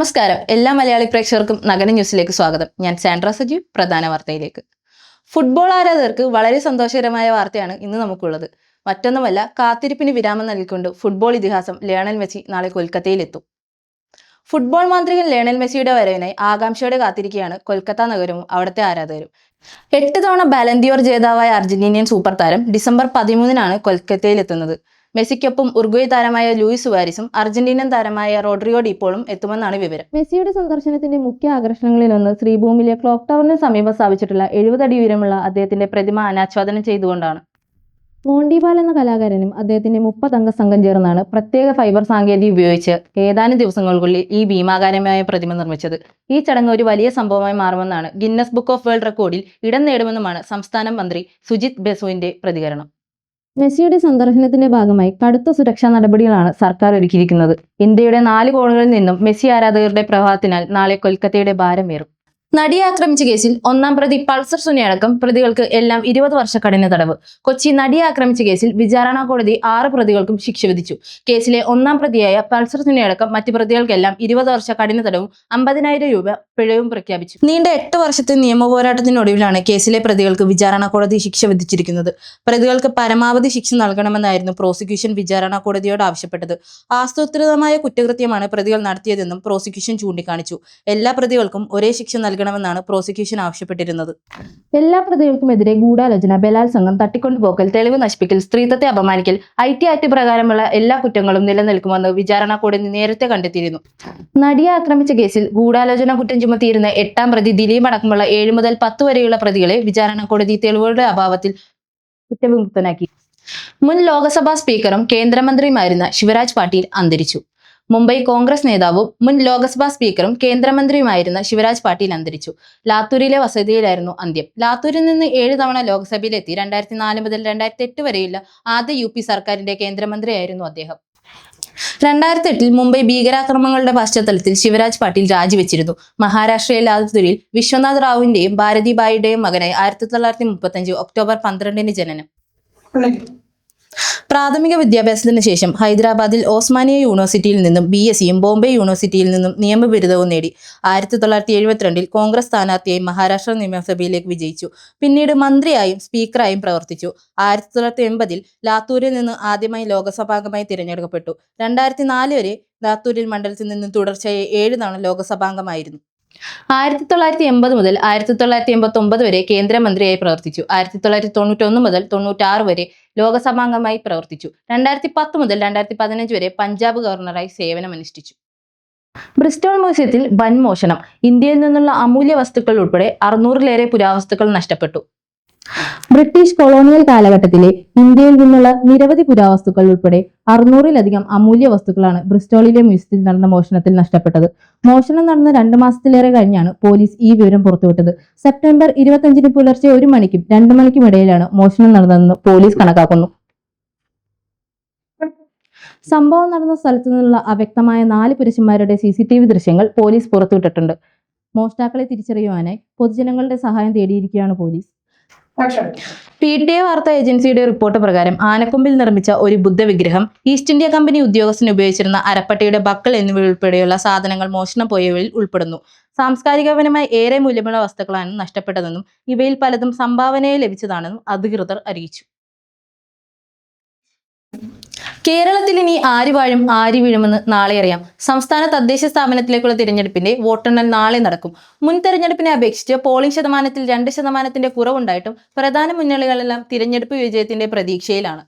നമസ്കാരം. എല്ലാ മലയാളി പ്രേക്ഷകർക്കും നഗര ന്യൂസിലേക്ക് സ്വാഗതം. ഞാൻ സാൻഡ്ര സജീവ്. പ്രധാന വാർത്തയിലേക്ക്. ഫുട്ബോൾ ആരാധകർക്ക് വളരെ സന്തോഷകരമായ വാർത്തയാണ് ഇന്ന് നമുക്കുള്ളത്. മറ്റൊന്നുമല്ല, കാത്തിരിപ്പിന് വിരാമം നൽകിക്കൊണ്ട് ഫുട്ബോൾ ഇതിഹാസം ലയണൽ മെസ്സി നാളെ കൊൽക്കത്തയിലെത്തും. ഫുട്ബോൾ മാന്ത്രികൻ ലയണൽ മെസ്സിയുടെ വരവിനായി ആകാംക്ഷയോടെ കാത്തിരിക്കുകയാണ് കൊൽക്കത്ത നഗരവും അവിടുത്തെ ആരാധകരും. 8 തവണ ബാലൻഡിയോർ ജേതാവായ അർജന്റീനിയൻ സൂപ്പർ താരം ഡിസംബർ 13-നാണ് കൊൽക്കത്തയിലെത്തുന്നത്. മെസ്സിക്കൊപ്പം ഉറുഗ്വേ താരമായ ലൂയിസ് സുവാരസും അർജന്റീനൻ താരമായ റോഡ്രിഗോ ഡിപ്പോളും എത്തുമെന്നാണ് വിവരം. മെസ്സിയുടെ സന്ദർശനത്തിന്റെ മുഖ്യ ആകർഷണങ്ങളിലൊന്ന് ശ്രീഭൂമിയിലെ ക്ലോക്ക് ടവറിന് സമീപം സ്ഥാപിച്ചിട്ടുള്ള 70 അടി ഉയരമുള്ള അദ്ദേഹത്തിന്റെ പ്രതിമ അനാച്ഛാദനം ചെയ്തുകൊണ്ടാണ്. മോണ്ടിപാൽ എന്ന കലാകാരനും അദ്ദേഹത്തിന്റെ 30 അംഗ സംഘം ചേർന്നാണ് പ്രത്യേക ഫൈബർ സാങ്കേതിക ഉപയോഗിച്ച് ഏതാനും ദിവസങ്ങൾക്കുള്ളിൽ ഈ ഭീമാകാരമായ പ്രതിമ നിർമ്മിച്ചത്. ഈ ചടങ്ങ് ഒരു വലിയ സംഭവമായി മാറുമെന്നാണ് ഗിന്നസ് ബുക്ക് ഓഫ് വേൾഡ് റെക്കോർഡിൽ ഇടം നേടുമെന്നുമാണ് സംസ്ഥാന മന്ത്രി സുജിത് ബസുവിന്റെ പ്രതികരണം. മെസ്സിയുടെ സന്ദർശനത്തിന്റെ ഭാഗമായി കടുത്ത സുരക്ഷാ നടപടികളാണ് സർക്കാർ ഒരുക്കിയിരിക്കുന്നത്. ഇന്ത്യയുടെ 4 കോണുകളിൽ നിന്നും മെസ്സി ആരാധകരുടെ പ്രവാഹത്തിനാൽ നാളെ കൊൽക്കത്തയുടെ ഭാരമേറും. നടിയെ ആക്രമിച്ച കേസിൽ 1-ാം പ്രതി പൾസർ സുനിയടക്കം പ്രതികൾക്ക് എല്ലാം 20 വർഷ കഠിന തടവ്. കൊച്ചി നടിയെ ആക്രമിച്ച കേസിൽ വിചാരണ കോടതി 6 പ്രതികൾക്കും ശിക്ഷ വിധിച്ചു. കേസിലെ 1-ാം പ്രതിയായ പൾസർ സുനിയടക്കം മറ്റ് പ്രതികൾക്കെല്ലാം 20 വർഷ കഠിന തടവും 50,000 രൂപ പിഴവും പ്രഖ്യാപിച്ചു. നീണ്ട 8 വർഷത്തെ നിയമ പോരാട്ടത്തിനൊടുവിലാണ് കേസിലെ പ്രതികൾക്ക് വിചാരണ കോടതി ശിക്ഷ വിധിച്ചിരിക്കുന്നത്. പ്രതികൾക്ക് പരമാവധി ശിക്ഷ നൽകണമെന്നായിരുന്നു പ്രോസിക്യൂഷൻ വിചാരണ കോടതിയോട് ആവശ്യപ്പെട്ടത്. ആസൂത്രിതമായ കുറ്റകൃത്യമാണ് പ്രതികൾ നടത്തിയതെന്നും പ്രോസിക്യൂഷൻ ചൂണ്ടിക്കാണിച്ചു. എല്ലാ പ്രതികൾക്കും ഒരേ ശിക്ഷ നൽകണമെന്നാണ് പ്രോസിക്യൂഷൻ ആവശ്യപ്പെട്ടിരുന്നത്. എല്ലാ പ്രതികൾക്കുമെതിരെ ഗൂഢാലോചന, ബലാത്സംഗം, തട്ടിക്കൊണ്ടുപോക്കൽ, തെളിവ് നശിപ്പിക്കൽ, സ്ത്രീത്വത്തെ അപമാനിക്കൽ, IT ആക്ട് പ്രകാരമുള്ള എല്ലാ കുറ്റങ്ങളും നിലനിൽക്കുമെന്ന് വിചാരണ കോടതി നേരത്തെ കണ്ടെത്തിയിരുന്നു. നടിയെ ആക്രമിച്ച കേസിൽ ഗൂഢാലോചന കുറ്റം ചുമത്തിയിരുന്ന 8-ാം പ്രതി ദിലീപ് അടക്കമുള്ള 7 മുതൽ 10 വരെയുള്ള പ്രതികളെ വിചാരണ കോടതി തെളിവുകളുടെ അഭാവത്തിൽ കുറ്റവിമുക്തനാക്കി. മുൻ ലോക്സഭാ സ്പീക്കറും കേന്ദ്രമന്ത്രിയുമായിരുന്ന ശിവരാജ് പാട്ടീൽ അന്തരിച്ചു. മുംബൈ കോൺഗ്രസ് നേതാവും മുൻ ലോക്സഭാ സ്പീക്കറും കേന്ദ്രമന്ത്രിയുമായിരുന്ന ശിവരാജ് പാട്ടീൽ അന്തരിച്ചു. ലാത്തൂരിലെ വസതിയിലായിരുന്നു അന്ത്യം. ലാത്തൂരിൽ നിന്ന് 7 തവണ ലോക്സഭയിലെത്തി 2004 മുതൽ 2008 വരെയുള്ള ആദ്യ UP സർക്കാരിന്റെ കേന്ദ്രമന്ത്രിയായിരുന്നു അദ്ദേഹം. 2008-ൽ മുംബൈ ഭീകരാക്രമണങ്ങളുടെ പശ്ചാത്തലത്തിൽ ശിവരാജ് പാട്ടീൽ രാജിവെച്ചിരുന്നു. മഹാരാഷ്ട്രയിലെ ലാത്തൂരിൽ വിശ്വനാഥ് റാവുവിന്റെയും ഭാരതിബായിയുടെയും മകനായി 1935 ഒക്ടോബർ 12-ന് ജനനം. പ്രാഥമിക വിദ്യാഭ്യാസത്തിന് ശേഷം ഹൈദരാബാദിൽ ഓസ്മാനിയ യൂണിവേഴ്സിറ്റിയിൽ നിന്നും BScയും ബോംബെ യൂണിവേഴ്സിറ്റിയിൽ നിന്നും നിയമബിരുദവും നേടി. 1972-ൽ കോൺഗ്രസ് സ്ഥാനാർത്ഥിയായി മഹാരാഷ്ട്ര നിയമസഭയിലേക്ക് വിജയിച്ചു. പിന്നീട് മന്ത്രിയായും സ്പീക്കറായും പ്രവർത്തിച്ചു. 1980-ൽ ലാത്തൂരിൽ നിന്ന് ആദ്യമായി ലോക്സഭാംഗമായി തിരഞ്ഞെടുക്കപ്പെട്ടു. 2004 വരെ ലാത്തൂരിൽ മണ്ഡലത്തിൽ നിന്ന് തുടർച്ചയായി 7 തവണ ലോക്സഭാംഗമായിരുന്നു. 1980 മുതൽ 1989 വരെ കേന്ദ്രമന്ത്രിയായി പ്രവർത്തിച്ചു. 1991 മുതൽ 96 വരെ ലോക്സഭാംഗമായി പ്രവർത്തിച്ചു. 2010 മുതൽ 2015 വരെ പഞ്ചാബ് ഗവർണറായി സേവനമനുഷ്ഠിച്ചു. ബ്രിസ്റ്റോൾ മ്യൂസിയത്തിൽ വൻ മോഷണം. ഇന്ത്യയിൽ നിന്നുള്ള അമൂല്യ വസ്തുക്കൾ ഉൾപ്പെടെ 600-ലേറെ പുരാവസ്തുക്കൾ നഷ്ടപ്പെട്ടു. ബ്രിട്ടീഷ് കൊളോണിയൽ കാലഘട്ടത്തിലെ ഇന്ത്യയിൽ നിന്നുള്ള നിരവധി പുരാവസ്തുക്കൾ ഉൾപ്പെടെ 600-ലധികം അമൂല്യ വസ്തുക്കളാണ് ബ്രിസ്റ്റോളിലെ മ്യൂസിയത്തിൽ നടന്ന മോഷണത്തിൽ നഷ്ടപ്പെട്ടത്. മോഷണം നടന്ന 2 മാസത്തിലേറെ കഴിഞ്ഞാണ് പോലീസ് ഈ വിവരം പുറത്തുവിട്ടത്. സെപ്റ്റംബർ 25-ന് പുലർച്ചെ 1 മണിക്കും 2 മണിക്കും ഇടയിലാണ് മോഷണം നടന്നതെന്ന് പോലീസ് കണക്കാക്കുന്നു. സംഭവം നടന്ന സ്ഥലത്തു നിന്നുള്ള അവ്യക്തമായ 4 പുരുഷന്മാരുടെ CCTV ദൃശ്യങ്ങൾ പോലീസ് പുറത്തുവിട്ടിട്ടുണ്ട്. മോഷ്ടാക്കളെ തിരിച്ചറിയുവാനായി പൊതുജനങ്ങളുടെ സഹായം തേടിയിരിക്കുകയാണ് പോലീസ്. PTA വാർത്താ ഏജൻസിയുടെ റിപ്പോർട്ട് പ്രകാരം ആനക്കൊമ്പിൽ നിർമ്മിച്ച ഒരു ബുദ്ധവിഗ്രഹം, ഈസ്റ്റ് ഇന്ത്യ കമ്പനി ഉദ്യോഗസ്ഥന് ഉപയോഗിച്ചിരുന്ന അരപ്പട്ടയുടെ ബക്കൾ എന്നിവയുൾപ്പെടെയുള്ള സാധനങ്ങൾ മോഷണം പോയവയിൽ ഉൾപ്പെടുന്നു. സാംസ്കാരികപരമായി ഏറെ മൂല്യമുള്ള വസ്തുക്കളാണ് നഷ്ടപ്പെട്ടതെന്നും ഇവയിൽ പലതും സംഭാവനയായി ലഭിച്ചതാണെന്നും അധികൃതർ അറിയിച്ചു. കേരളത്തിൽ ഇനി ആര് വാഴും ആര് വീഴുമെന്ന് നാളെ അറിയാം. സംസ്ഥാന തദ്ദേശ സ്ഥാപനത്തിലേക്കുള്ള തിരഞ്ഞെടുപ്പിന്റെ വോട്ടെണ്ണൽ നാളെ നടക്കും. മുൻ തെരഞ്ഞെടുപ്പിനെ അപേക്ഷിച്ച് പോളിംഗ് ശതമാനത്തിൽ 2% കുറവുണ്ടായിട്ടും പ്രധാന മുന്നണികളെല്ലാം തിരഞ്ഞെടുപ്പ് വിജയത്തിന്റെ പ്രതീക്ഷയിലാണ്.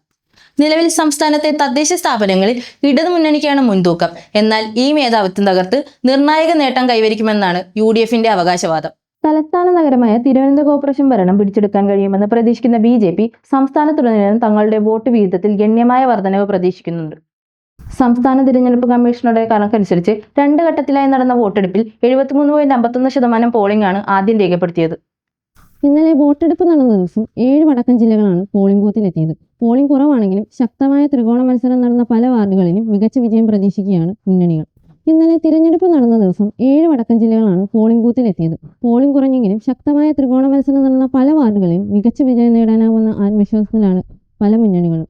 നിലവിൽ സംസ്ഥാനത്തെ തദ്ദേശ സ്ഥാപനങ്ങളിൽ ഇടതുമുന്നണിക്കാണ് മുൻതൂക്കം. എന്നാൽ ഈ മേധാവിത്വം തകർത്ത് നിർണായക നേട്ടം കൈവരിക്കുമെന്നാണ് UDFന്റെ അവകാശവാദം. തലസ്ഥാന നഗരമായ തിരുവനന്തപുരം കോർപ്പറേഷൻ ഭരണം പിടിച്ചെടുക്കാൻ കഴിയുമെന്ന് പ്രതീക്ഷിക്കുന്ന BJP സംസ്ഥാനത്തുടനീളം തങ്ങളുടെ വോട്ട് വിഹിതത്തിൽ ഗണ്യമായ വർധനവ് പ്രതീക്ഷിക്കുന്നുണ്ട്. സംസ്ഥാന തിരഞ്ഞെടുപ്പ് കമ്മീഷനുടെ കണക്കനുസരിച്ച് 2 ഘട്ടത്തിലായി നടന്ന വോട്ടെടുപ്പിൽ 73.51% പോളിംഗ് ആണ് ആദ്യം രേഖപ്പെടുത്തിയത്. ഇന്നലെ വോട്ടെടുപ്പ് നടന്ന ദിവസം 7 വടക്കൻ ജില്ലകളാണ് പോളിംഗ് ബൂത്തിലെത്തിയത്. പോളിംഗ് കുറവാണെങ്കിലും ശക്തമായ ത്രികോണ മത്സരം നടന്ന പല വാർഡുകളിലും മികച്ച വിജയം പ്രതീക്ഷിക്കുകയാണ് മുന്നണികൾ. ഇന്നലെ തിരഞ്ഞെടുപ്പ് നടന്ന ദിവസം 7 വടക്കൻ ജില്ലകളാണ് പോളിംഗ് ബൂത്തിലെത്തിയത്. പോളിംഗ് കുറഞ്ഞെങ്കിലും ശക്തമായ ത്രികോണ മത്സരം നടന്ന പല വാർഡുകളിലും മികച്ച വിജയം നേടാനാവുന്ന ആത്മവിശ്വാസത്തിലാണ് പല മുന്നണികളും.